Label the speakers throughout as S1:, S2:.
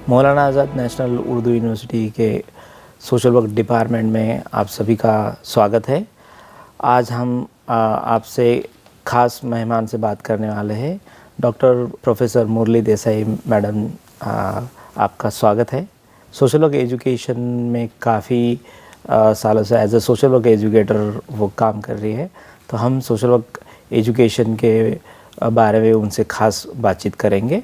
S1: मौलाना आज़ाद national Urdu university के social work department में आप सभी का स्वागत है। आज हम आपसे ख़ास मेहमान से बात करने वाले हैं। डॉक्टर प्रोफेसर मुरली देसाई मैडम, आपका स्वागत है। सोशल वर्क एजुकेशन में काफ़ी सालों से as a social work educator वो काम कर रही है, तो हम सोशल वर्क एजुकेशन के बारे में उनसे ख़ास बातचीत करेंगे।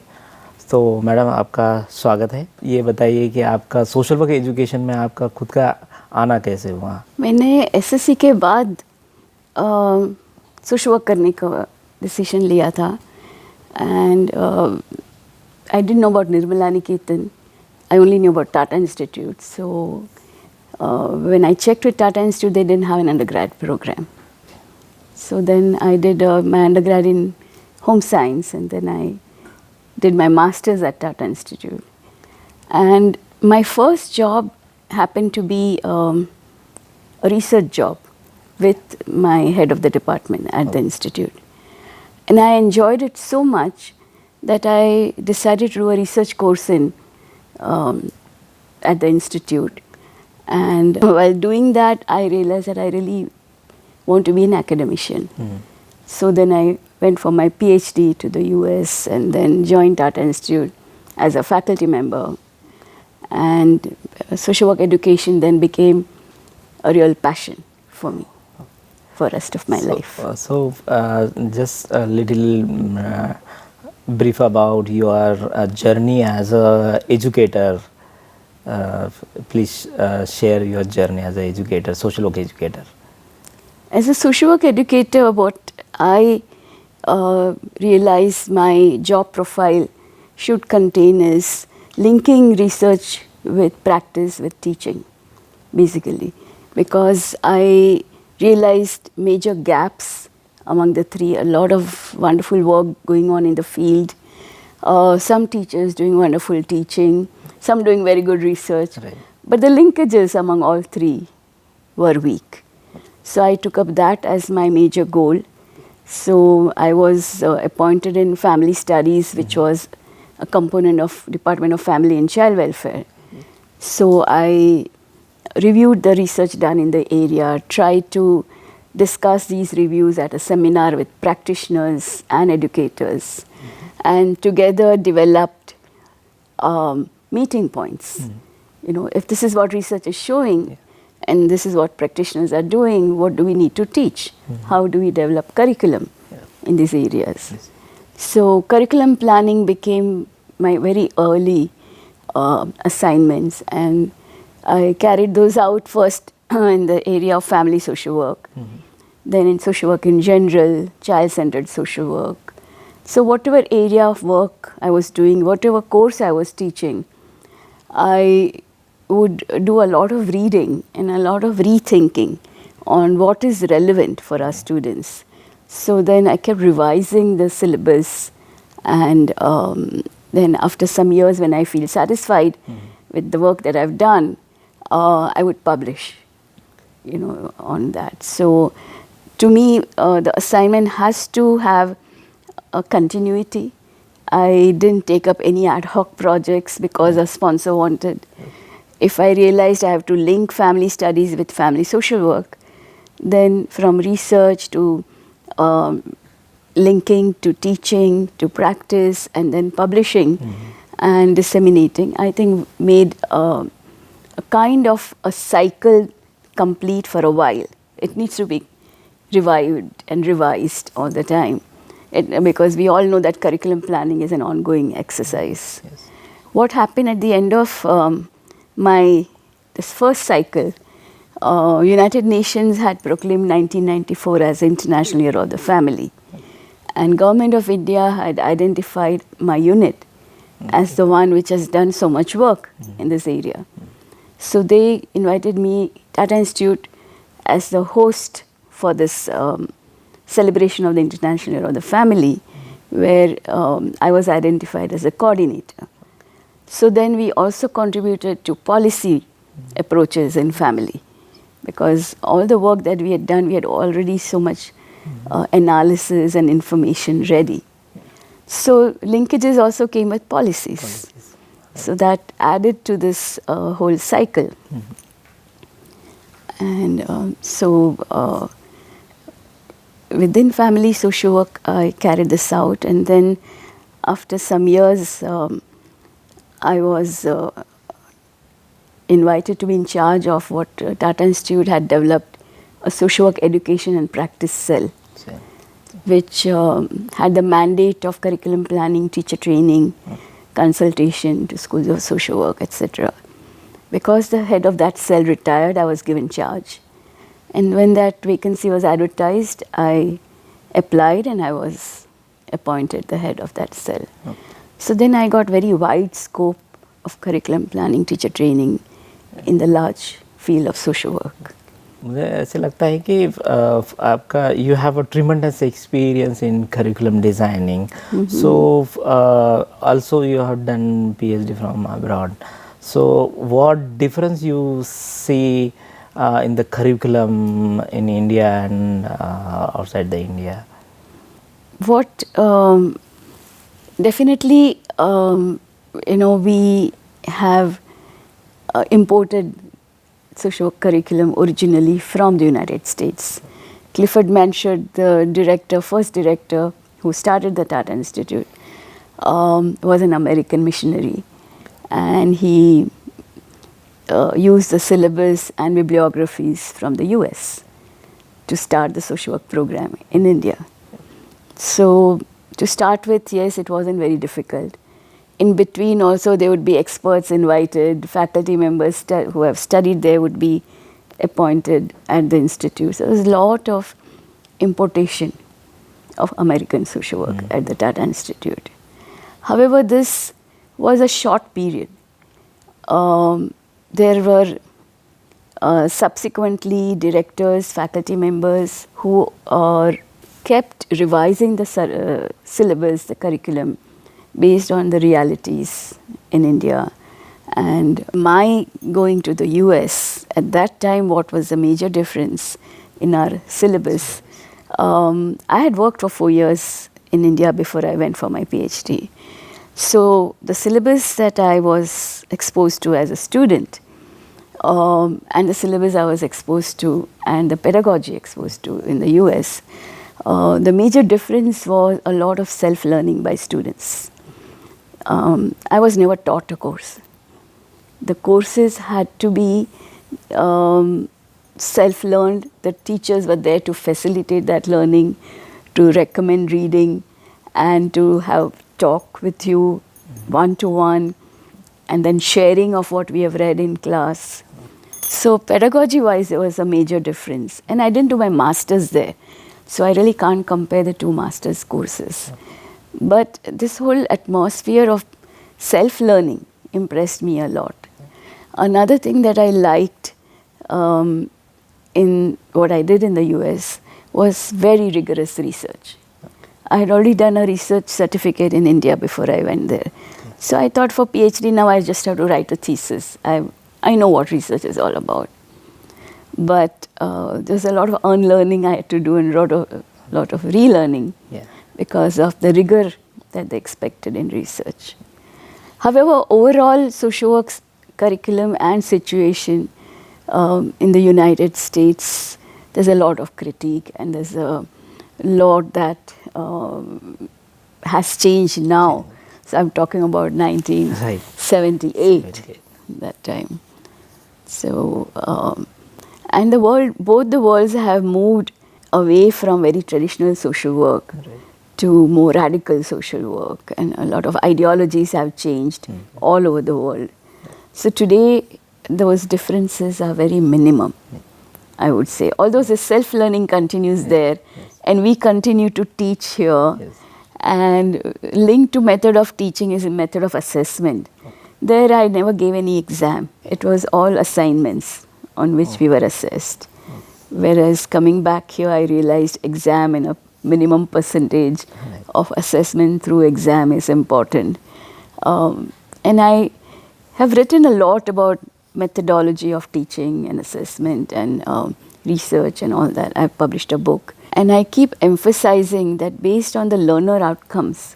S1: तो मैडम, आपका स्वागत है। ये बताइए कि आपका सोशल वर्क एजुकेशन में आपका खुद का आना कैसे हुआ?
S2: मैंने एसएससी के बाद सोशल वर्क करने का डिसीजन लिया था। And I didn't know about Nirmala Niketan, I only knew about Tata Institute. So when I checked with Tata Institute, they didn't have an undergrad program. So then I did my undergrad in home science, and then I did my master's at Tata Institute. And my first job happened to be a research job with my head of the department at the Institute. And I enjoyed it so much that I decided to do a research course in at the Institute. And while doing that, I realized that I really want to be an academician. So then I went for my PhD to the US and then joined Tata Institute as a faculty member. And social work education then became a real passion for me for the rest of my life.
S1: Just a little brief about your journey as a educator. Please share your journey as an educator, social work educator.
S2: As a social work educator, what I realized my job profile should contain is linking research with practice, with teaching, basically. Because I realized major gaps among the three, a lot of wonderful work going on in the field, some teachers doing wonderful teaching, some doing very good research,
S1: right.
S2: But the linkages among all three were weak. So I took up that as my major goal. So I was appointed in family studies, which was a component of Department of Family and Child Welfare. So I reviewed the research done in the area, tried to discuss these reviews at a seminar with practitioners and educators, and together developed meeting points. You know, if this is what research is showing, and this is what practitioners are doing, what do we need to teach? How do we develop curriculum in these areas?
S1: Yes.
S2: So curriculum planning became my very early assignments, and I carried those out first in the area of family social work, then in social work in general, child-centered social work. So whatever area of work I was doing, whatever course I was teaching, I would do a lot of reading and a lot of rethinking on what is relevant for our students. So then I kept revising the syllabus, and then after some years when I feel satisfied with the work that I've done, I would publish, you know, on that. So to me, the assignment has to have a continuity. I didn't take up any ad hoc projects because a sponsor wanted. If I realized I have to link family studies with family social work, then from research to linking to teaching to practice and then publishing and disseminating, I think made a kind of a cycle complete for a while. It needs to be revived and revised all the time, because we all know that curriculum planning is an ongoing exercise.
S1: Yes.
S2: What happened at the end of this first cycle, United Nations had proclaimed 1994 as International Year of the Family, and Government of India had identified my unit as the one which has done so much work in this area. So they invited me, Tata Institute, as the host for this celebration of the International Year of the Family, where I was identified as a coordinator. So then we also contributed to policy approaches in family, because all the work that we had done, we had already so much analysis and information ready. So linkages also came with policies. So that added to this whole cycle. And within family social work, I carried this out. And then after some years, I was invited to be in charge of what Tata Institute had developed, a social work education and practice cell, which had the mandate of curriculum planning, teacher training, consultation to schools of social work, etc. Because the head of that cell retired, I was given charge. And when that vacancy was advertised, I applied and I was appointed the head of that cell. So then I got very wide scope of curriculum planning, teacher training in the large field of social work.
S1: मुझे ऐसे लगता है कि आपका you have a tremendous experience in curriculum designing. So also you have done PhD from abroad. So what difference you see in the curriculum in India and outside the India?
S2: What definitely, we have imported social work curriculum originally from the United States. Clifford Manshaw, the first director who started the Tata Institute, was an American missionary, and he used the syllabus and bibliographies from the US to start the social work program in India. So to start with, yes, it wasn't very difficult. In between also there would be experts invited, faculty members who have studied there would be appointed at the institute. So there was a lot of importation of American social work at the Tata Institute. However, this was a short period. There were subsequently directors, faculty members who kept revising the syllabus, the curriculum, based on the realities in India. And my going to the US, at that time, what was the major difference in our syllabus? I had worked for 4 years in India before I went for my PhD. So the syllabus that I was exposed to as a student, and the syllabus I was exposed to, and the pedagogy exposed to in the US, the major difference was a lot of self-learning by students. I was never taught a course. The courses had to be self-learned. The teachers were there to facilitate that learning, to recommend reading, and to have talk with you one-to-one, and then sharing of what we have read in class. So pedagogy-wise, there was a major difference. And I didn't do my master's there, so I really can't compare the two master's courses. But this whole atmosphere of self-learning impressed me a lot. Another thing that I liked in what I did in the US was very rigorous research. I had already done a research certificate in India before I went there. So I thought for PhD now I just have to write a thesis. I know what research is all about. But there's a lot of unlearning I had to do and a lot of relearning because of the rigor that they expected in research. However, overall social work's curriculum and situation in the United States, there's a lot of critique, and there's a lot that has changed now. So I'm talking about 1978, that time. So, and both the worlds have moved away from very traditional social work to more radical social work, and a lot of ideologies have changed all over the world. So today, those differences are very minimum, I would say. Although the self-learning continues there, and we continue to teach here, and linked to method of teaching is a method of assessment. There I never gave any exam. It was all assignments on which we were assessed. Whereas coming back here, I realized exam and a minimum percentage of assessment through exam is important. And I have written a lot about methodology of teaching and assessment and research and all that. I've published a book. And I keep emphasizing that based on the learner outcomes,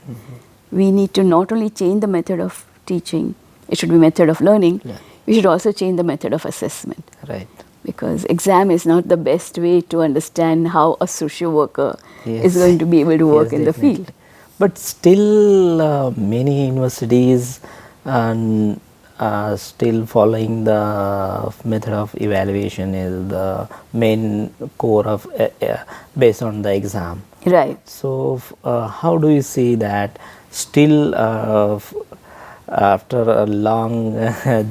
S2: we need to not only change the method of teaching, it should be method of learning,
S1: Yeah.
S2: we should also change the method of assessment.
S1: Right.
S2: Because exam is not the best way to understand how a social worker
S1: Yes.
S2: is going to be able to work
S1: Yes,
S2: in the
S1: definitely.
S2: field.
S1: But still, many universities are still following the method of evaluation is the main core of based on the exam.
S2: Right.
S1: So, how do you see that still after a long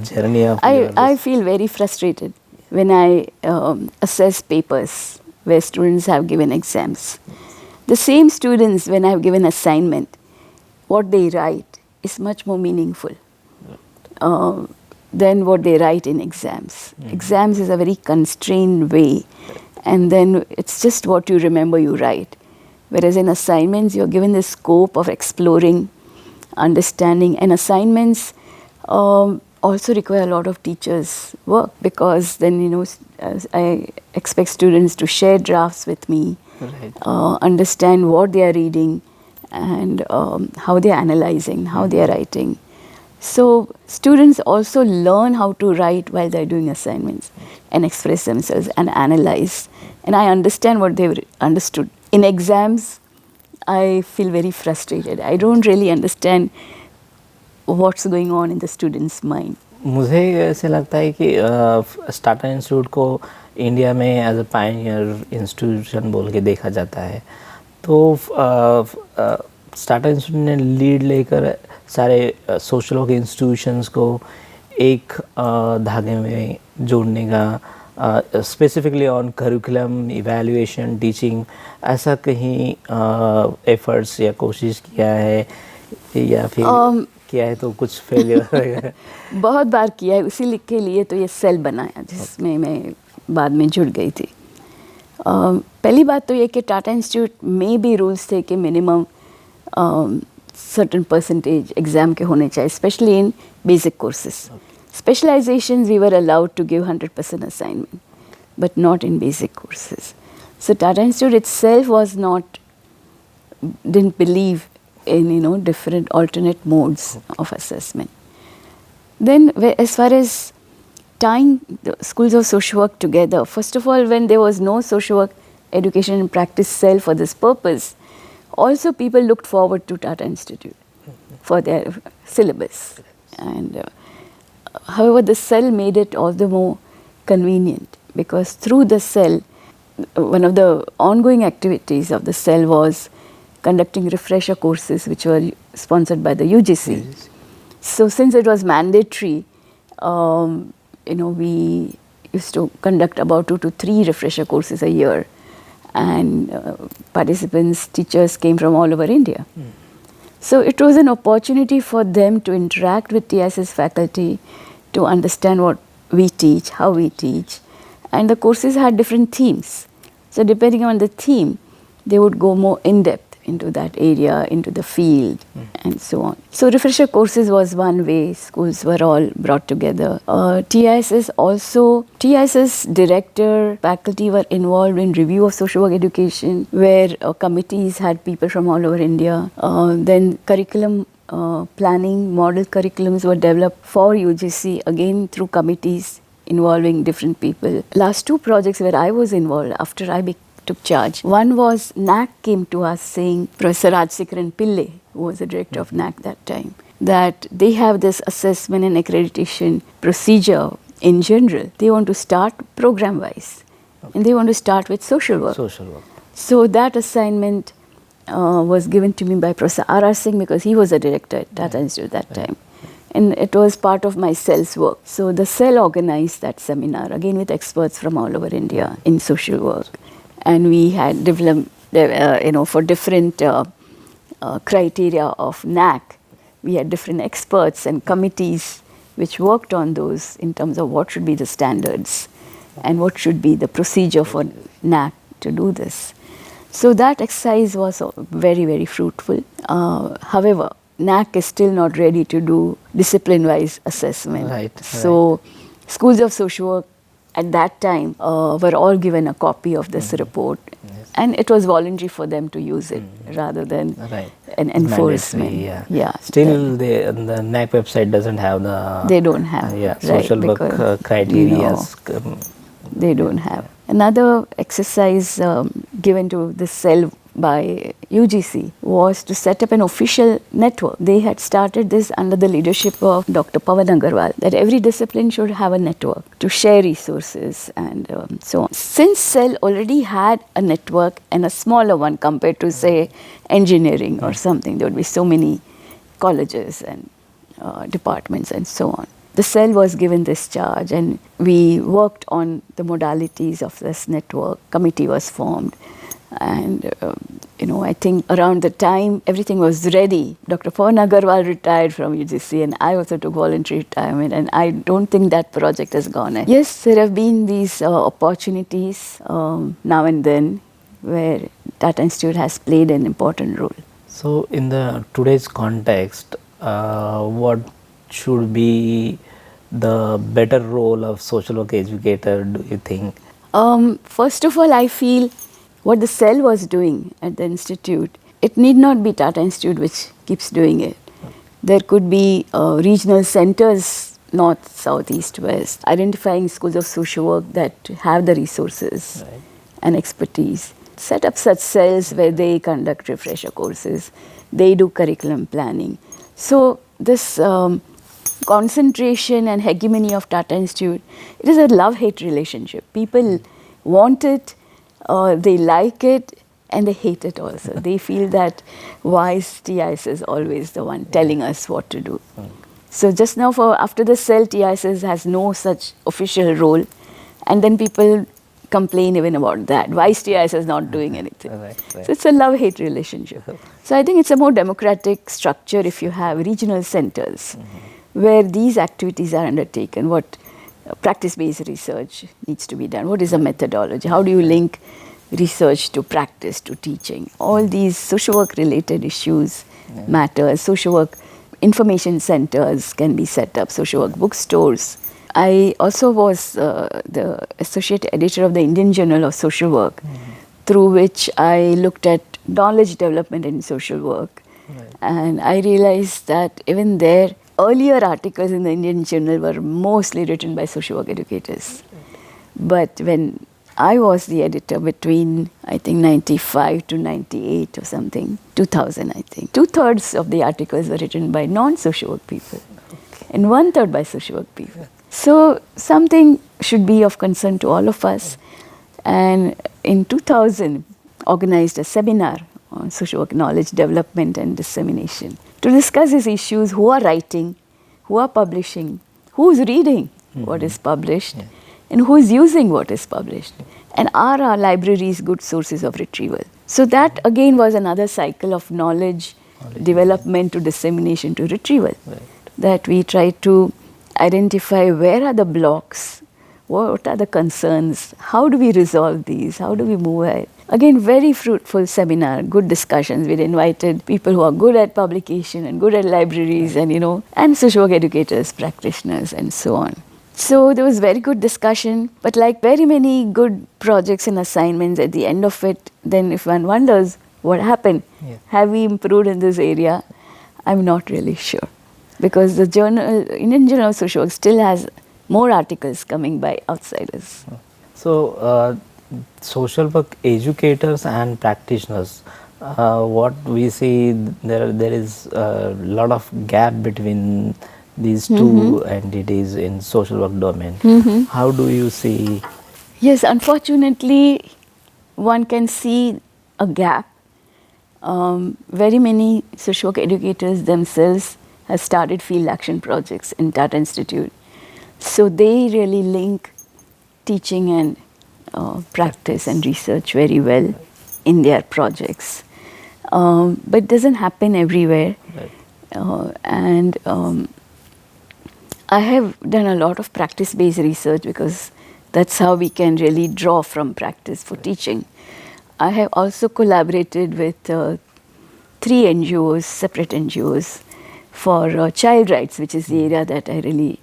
S1: journey of
S2: I feel very frustrated when I assess papers where students have given exams. The same students, when I have given assignment, what they write is much more meaningful than what they write in exams. Exams is a very constrained way, and then it's just what you remember you write. Whereas in assignments, you're given the scope of exploring, understanding, and assignments also require a lot of teachers' work, because then, I expect students to share drafts with me,
S1: Right.
S2: understand what they are reading, and how they are analyzing, how they are writing. So students also learn how to write while they're doing assignments and express themselves and analyze. And I understand what they've understood. In exams, I feel very frustrated. I don't really understand what's going on in the student's mind.
S1: मुझे ऐसे लगता है कि Tata institute को India में as a Pioneer institution बोल के देखा जाता है। तो टाटा इंस्टीट्यूट ने लीड लेकर सारे सोशल वर्क इंस्टीट्यूशंस को एक धागे में जोड़ने का, specifically on curriculum, evaluation, teaching, ऐसा कहीं एफर्ट्स या कोशिश किया है, या फिर किया है तो कुछ फेलियर?
S2: बहुत बार किया है, उसी के लिए तो ये सेल बनाया जिसमें मैं बाद में जुड़ गई थी। पहली बात तो ये कि टाटा इंस्टीट्यूट में भी रूल्स थे कि मिनिमम सर्टेन परसेंटेज एग्ज़ाम के होने चाहिए, specially in basic courses. Specializations we were allowed to give 100% assignment, but not in basic courses. So Tata Institute itself didn't believe in different alternate modes of assessment. Then as far as tying the schools of social work together, first of all, when there was no social work education and practice cell for this purpose, also people looked forward to Tata Institute for their syllabus. And however, the cell made it all the more convenient, because through the cell, one of the ongoing activities of the cell was conducting refresher courses which were sponsored by the UGC. So since it was mandatory, we used to conduct about 2 to 3 refresher courses a year, and participants, teachers came from all over India. So it was an opportunity for them to interact with TISS faculty, to understand what we teach, how we teach. And the courses had different themes. So depending on the theme, they would go more in-depth into that area, into the field, and so on. So refresher courses was one way schools were all brought together. TISS director, faculty were involved in review of social work education, where committees had people from all over India. Then curriculum planning, model curriculums were developed for UGC, again through committees involving different people. Last 2 projects where I was involved after I took charge. One was NAC came to us saying, Professor Rajsekharan Pillai, who was the director of NAC that time, that they have this assessment and accreditation procedure in general. They want to start program-wise, and they want to start with social work. So that assignment was given to me by Professor R.R. Singh, because he was a director at Tata Institute that time. And it was part of my cell's work. So the cell organized that seminar, again with experts from all over India in social work. And we had developed, for different criteria of NAC, we had different experts and committees which worked on those in terms of what should be the standards and what should be the procedure for NAC to do this. So that exercise was very, very fruitful. However, NAC is still not ready to do discipline-wise assessment. So schools of social work at that time were all given a copy of this report.
S1: Yes.
S2: And it was voluntary for them to use it rather than
S1: Right.
S2: an
S1: It's
S2: enforcement.
S1: mandatory,
S2: Yeah.
S1: Still, the NAC website doesn't have the
S2: They don't have. Right,
S1: social work
S2: because,
S1: criteria.
S2: They don't have. Another exercise given to the cell by UGC was to set up an official network. They had started this under the leadership of Dr. Pawan Agarwal, that every discipline should have a network to share resources and so on. Since cell already had a network and a smaller one compared to, say, engineering or something, there would be so many colleges and departments and so on. The cell was given this charge, and we worked on the modalities of this network. Committee was formed, and I think around the time everything was ready, Dr. Pawan Agarwal retired from UGC, and I also took voluntary retirement, and I don't think that project has gone ahead. Yes, there have been these opportunities now and then where Tata Institute has played an important role.
S1: So, in the today's context, what should be the better role of social work educator, do you think?
S2: First of all, I feel what the cell was doing at the institute, it need not be Tata Institute which keeps doing it. There could be regional centers, north, south, east, west, identifying schools of social work that have the resources and expertise. Set up such cells where they conduct refresher courses, they do curriculum planning. So this concentration and hegemony of Tata Institute, it is a love-hate relationship. People want it, they like it, and they hate it also. They feel that why is TIS always the one telling us what to do. So just now, after the cell, TIS has no such official role, and then people complain even about that. Why is TIS not doing anything? So it's a love-hate relationship. So I think it's a more democratic structure if you have regional centers where these activities are undertaken. What practice-based research needs to be done? What is the methodology? How do you link research to practice, to teaching? All these social work-related issues matter. Social work information centers can be set up, social work bookstores. I also was the associate editor of the Indian Journal of Social Work, through which I looked at knowledge development in social work. And I realized that even there, earlier articles in the Indian Journal were mostly written by social work educators. But when I was the editor between, I think, 95 to 98 or something, 2000, I think, 2/3 of the articles were written by non-social work people and 1/3 by social work people. So something should be of concern to all of us. And in 2000, organized a seminar on social work knowledge development and dissemination to discuss these issues: who are writing, who are publishing, who is reading what is published, and who is using what is published, and are our libraries good sources of retrieval. So that again was another cycle of knowledge development to dissemination to retrieval, that we try to identify where are the blocks, what are the concerns, how do we resolve these, how do we move ahead. Again, very fruitful seminar, good discussions. We'd invited people who are good at publication and good at libraries and, and social work educators, practitioners, and so on. So there was very good discussion, but like very many good projects and assignments, at the end of it, then if one wonders what happened, have we improved in this area, I'm not really sure. Because the Indian Journal of Social Work still has more articles coming by outsiders.
S1: So, social work educators and practitioners, what we see, there is a lot of gap between these two entities in social work domain. How do you see?
S2: Yes, unfortunately, one can see a gap. Very many social work educators themselves have started field action projects in Tata Institute. So they really link teaching and practice and research very well in their projects. But it doesn't happen everywhere. And I have done a lot of practice-based research because that's how we can really draw from practice for teaching. I have also collaborated with 3 NGOs, separate NGOs, for child rights, which is the area that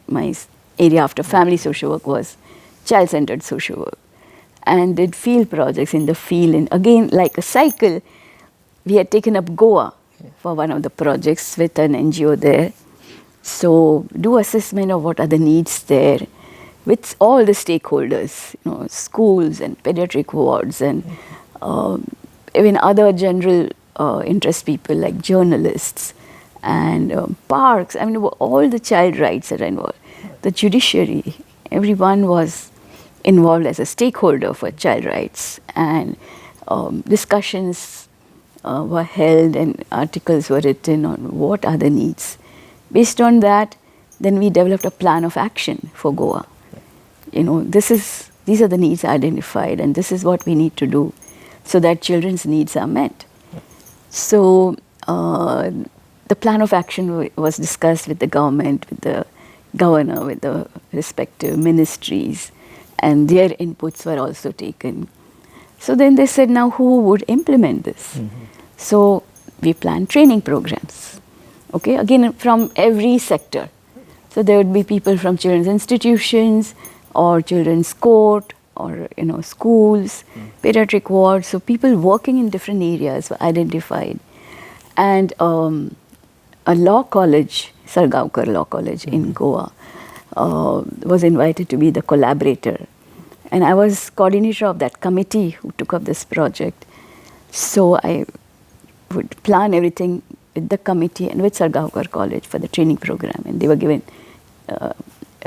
S2: my area after family social work was child-centered social work, and did field projects in the field. And again, like a cycle, we had taken up Goa for one of the projects with an NGO there. So do assessment of what are the needs there with all the stakeholders, schools and pediatric wards and even other general interest people like journalists and parks. I mean, all the child rights that are involved, the judiciary, everyone was involved as a stakeholder for child rights, and discussions were held and articles were written on what are the needs. Based on that, then we developed a plan of action for Goa. These are the needs identified, and this is what we need to do so that children's needs are met. So the plan of action was discussed with the government, with the governor, with the respective ministries, and their inputs were also taken. So then they said, now who would implement this? So we planned training programs, okay, again from every sector. So there would be people from children's institutions or children's court or schools, pediatric wards. So people working in different areas were identified. And a law college, Sargaonkar Law College in Goa, was invited to be the collaborator. And I was coordinator of that committee who took up this project. So I would plan everything with the committee and with Sargaonkar College for the training program. And they were given,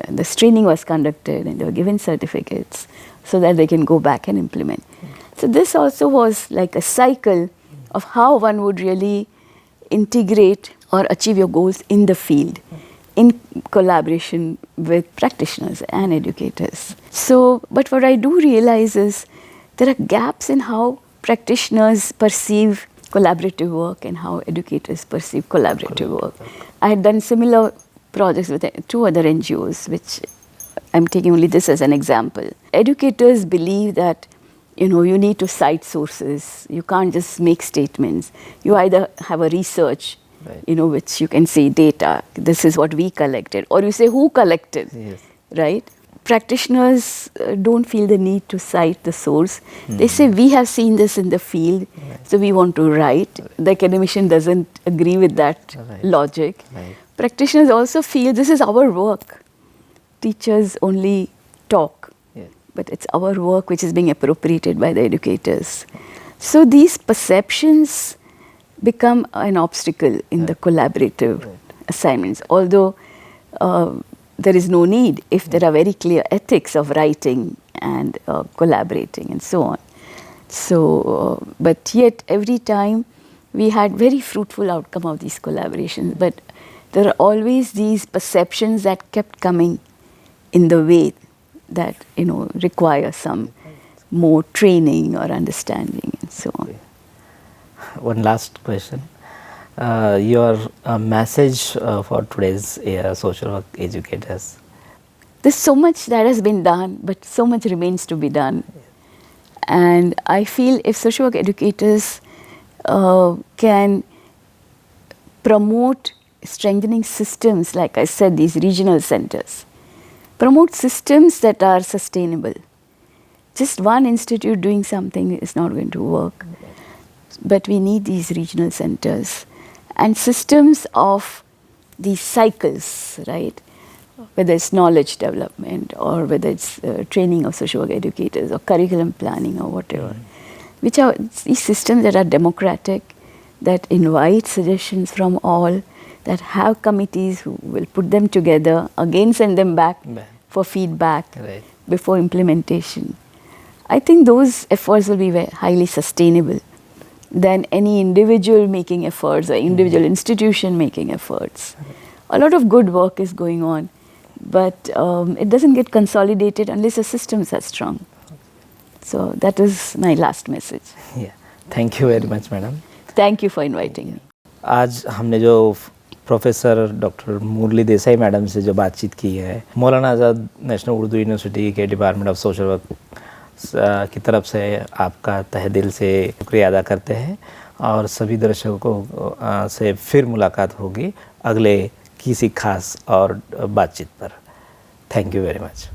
S2: this training was conducted and they were given certificates so that they can go back and implement. So this also was like a cycle of how one would really integrate or achieve your goals in the field, in collaboration with practitioners and educators. So, but what I do realize is there are gaps in how practitioners perceive collaborative work and how educators perceive collaborative work. I had done similar projects with 2 other NGOs, which I'm taking only this as an example. Educators believe that you need to cite sources. You can't just make statements. You either have a research, right, which you can say data, this is what we collected, or you say who collected, yes, right? Practitioners don't feel the need to cite the source. They say, we have seen this in the field, right, so we want to write. Right. The academician doesn't agree with that, right, logic. Right. Practitioners also feel this is our work. Teachers only talk, but it's our work which is being appropriated by the educators. So these perceptions become an obstacle in the collaborative assignments, although there is no need if there are very clear ethics of writing and collaborating and so on. So, but yet every time we had very fruitful outcome of these collaborations, but there are always these perceptions that kept coming in the way that require some more training or understanding and so on.
S1: One last question. Your message for today's social work educators?
S2: There's so much that has been done, but so much remains to be done. And I feel if social work educators can promote strengthening systems, like I said, these regional centers, promote systems that are sustainable. Just one institute doing something is not going to work. But we need these regional centers and systems of these cycles, right? Whether it's knowledge development or whether it's training of social work educators or curriculum planning or whatever, which are these systems that are democratic, that invite suggestions from all, that have committees who will put them together, again send them back for feedback, right, before implementation. I think those efforts will be very highly sustainable than any individual making efforts or individual institution making efforts. A lot of good work is going on, but it doesn't get consolidated unless the systems are strong. So that is my last message.
S1: Yeah. Thank you very much, madam.
S2: Thank you for inviting me.
S1: आज हमने जो professor doctor मुरली Desai madam से जो बातचीत की है, मौलाना आज़ाद national Urdu university के department of social work की तरफ से आपका तहे दिल से शुक्रिया अदा करते हैं और सभी दर्शकों से फिर मुलाकात होगी अगले किसी खास और बातचीत पर. Thank you very much.